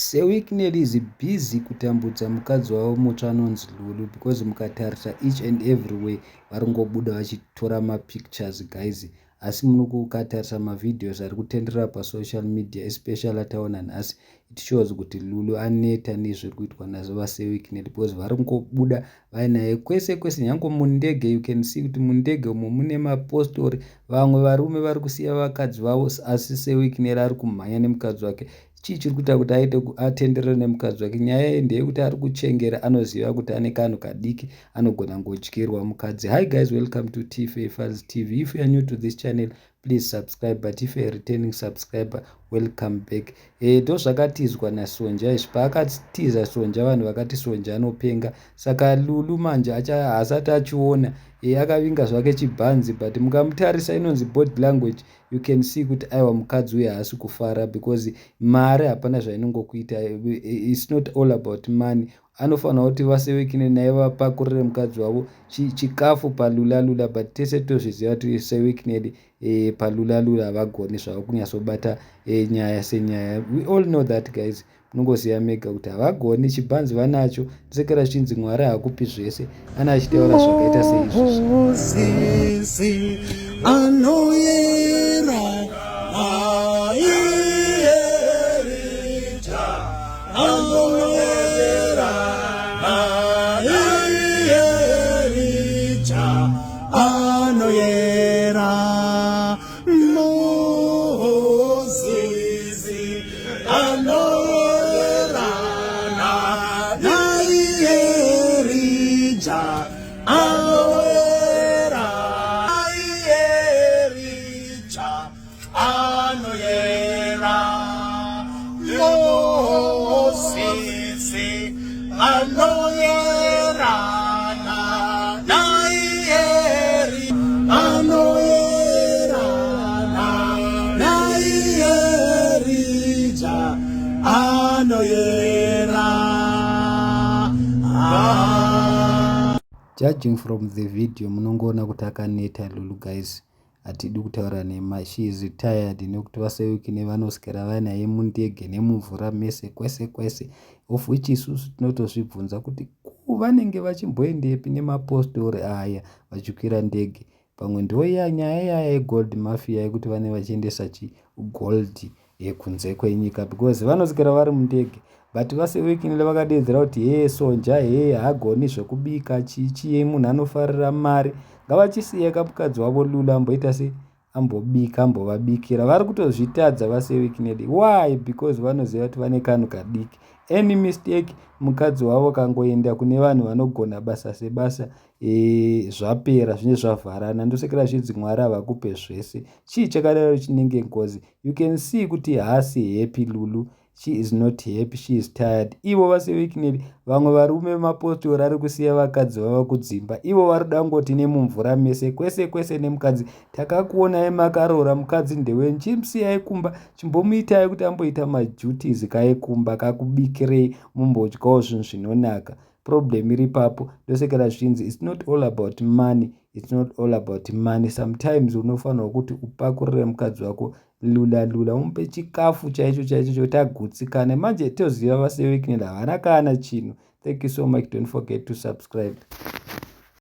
seWicknell is busy kutambudza mukadzi wavo mutsva anonzi Lulu, because mukatarisa each and every way vari kungobuda vachitora mapictures guys. Asi munokukatarisa mavideos ari kutenderera pasocial media, especially ataona nhasi, it shows kuti Lulu aneta nezviri kuitwa nazo vaseWicknell, because vari kungobuda vainaye kwese kwese, nyange mundege. You can see kuti mundege umo mune mapostori, vamwe varume vari kusiya vakadzi vavo, asi seWicknell ari kumhanya nemukadzi wake. Chii chiri kuita kuti aite atenderere nemukadzi wake? Nyaya ndeyekuti ari kuchengera, anoziva kuti ane kanhu kadiki anogona ngotyirwa mukadzi. Hi guys, welcome to Tife Files TV. If you are new to this channel, please subscribe, but if you are a returning subscriber, welcome back. Ndo zvakatizwa naSonja izvi, paakatiza Sonja vanhu vakati Sonja anopenga, saka Lulu manje haasati achiona, akavinga zvake chibhanzi, but mukamutarisa inonzi body language, you can see kuti aiwa mukadzi uye haasi kufara, because mari hapana zvainongokuita. It's not all about money. Anofanira kuti vaseWicknell naye vapakurire mukadzi wavo chikafu palulalula, but tese tozviziva kuti seWicknell palulalula havagoni zvavo kunyatsobata nyaya senyaya. We all know that guys, munongoziva mega kuti havagoni, chibhanzi vanacho, ndisekera zvichinzi Mwari haakupi zvese, ana achitaura zvakaita seizvozvi. Judging from the video, munongoona kuti akaneta Lulu guys. Hatidi kutaura nema, she is tired, nekuti vaseWicknell vanoswera vainaye mundege nemumvura mese kwese kwese, of which isusu tinotozvibvunza kuti vanenge vachimboendepi nemapostori aya vachikwira ndege. Pamwe ndo nyaya yaya yegold mafia yekuti vanenge vachiendesa gold kunze kwenyika, because vanoswera vari mundege. But vaseWicknell vakadedzera kuti Sonja haagoni zvekubika, chichi munhu anofarira mari, ngavachisiya mukadzi wavo Lulu amboita se ambobika, ambovabikira. Vari kutozvitadza vaseWicknell. Why? Because vanoziva kuti vane kanhu kadiki. Any mistake, mukadzi wavo kangoenda kune vanhu vanogona basa sebasa, zvapera, zvinenge zvavharana. Ndosekera zvichinzi Mwari havakupe zvese. Chii chakadaro chinenge ngozi? You can see kuti haasi happy Lulu. She is not happy, she is tired. Ivo vaseWicknell, vamwe varume mapostori ari kusiya vakadzi vava kudzimba, ivo vari dangoti nemumvura mese kwese kwese nemukadzi. Takakuonai makarora, mukadzi ndewenyu, chimusiyai kumba, chimbomuitai kuti amboita maduties kaikumba, kakubikirei, mumbodyawo zvinhu zvinonaka. Problem iri papo. Ndosekera zvichinzi it's not all about money, it's not all about money. Sometimes unofanira kuti upakurire mukadzi wako lula, umupe chikafu chaicho chaicho choti agutsikane. Manje toziva vaseWicknell havana kana chinhu. Thank you so much. Don't forget to subscribe.